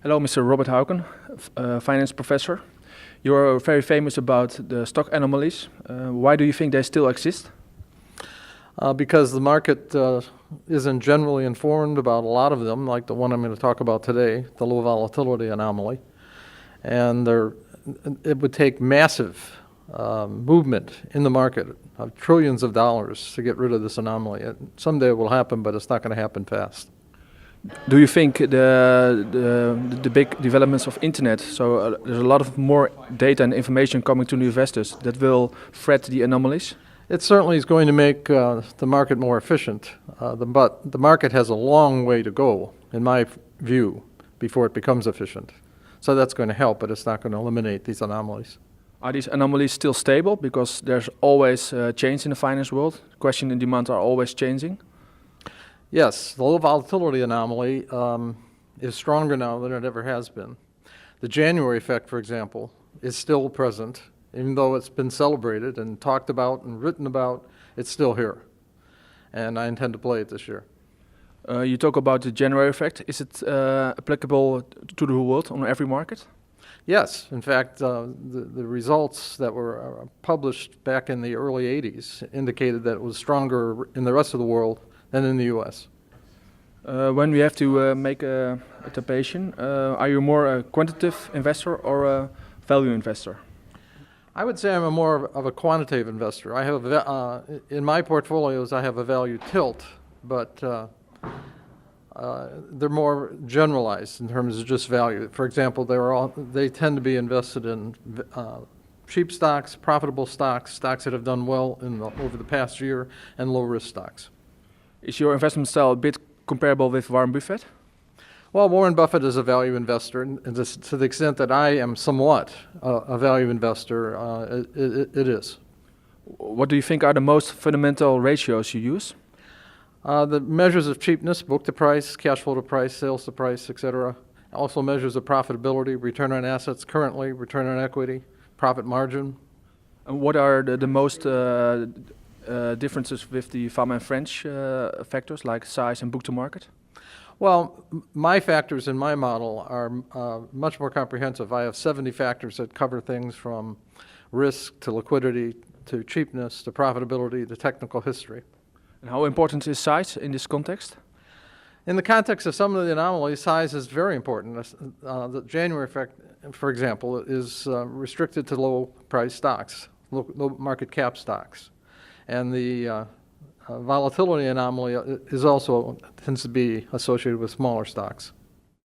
Hello, Mr. Robert Haugen, finance professor. You're very famous about the stock anomalies. Why do you think they still exist? Because the market isn't generally informed about a lot of them, like the one I'm going to talk about today, the low volatility anomaly. And it would take massive movement in the market of trillions of dollars to get rid of this anomaly. Someday it will happen, but it's not going to happen fast. Do you think the big developments of internet, so there's a lot of more data and information coming to new investors, that will threat the anomalies? It certainly is going to make the market more efficient, but the market has a long way to go, in my view, before it becomes efficient. So that's going to help, but it's not going to eliminate these anomalies. Are these anomalies still stable? Because there's always change in the finance world. Question and demand are always changing. Yes, the low volatility anomaly is stronger now than it ever has been. The January effect, for example, is still present. Even though it's been celebrated and talked about and written about, it's still here. And I intend to play it this year. You talk about the January effect. Is it applicable to the whole world, on every market? Yes. In fact, the results that were published back in the early 80s indicated that it was stronger in the rest of the world than in the U.S. When we have to make a tapation, are you more a quantitative investor or a value investor? I would say I'm more of a quantitative investor. I have in my portfolios I have a value tilt, but they're more generalized in terms of just value. For example, they tend to be invested in cheap stocks, profitable stocks, stocks that have done well over the past year, and low risk stocks. Is your investment style a bit comparable with Warren Buffett? Well, Warren Buffett is a value investor, and to the extent that I am somewhat a value investor, it is. What do you think are the most fundamental ratios you use? The measures of cheapness, book to price, cash flow to price, sales to price, etc. Also measures of profitability, return on assets currently, return on equity, profit margin. And what are the most differences with the Fama and French factors like size and book to market? Well, my factors in my model are much more comprehensive. I have 70 factors that cover things from risk to liquidity to cheapness to profitability to technical history. And how important is size in this context? In the context of some of the anomalies, size is very important. The January effect, for example, is restricted to low price stocks, low market cap stocks. And the volatility anomaly tends to be associated with smaller stocks.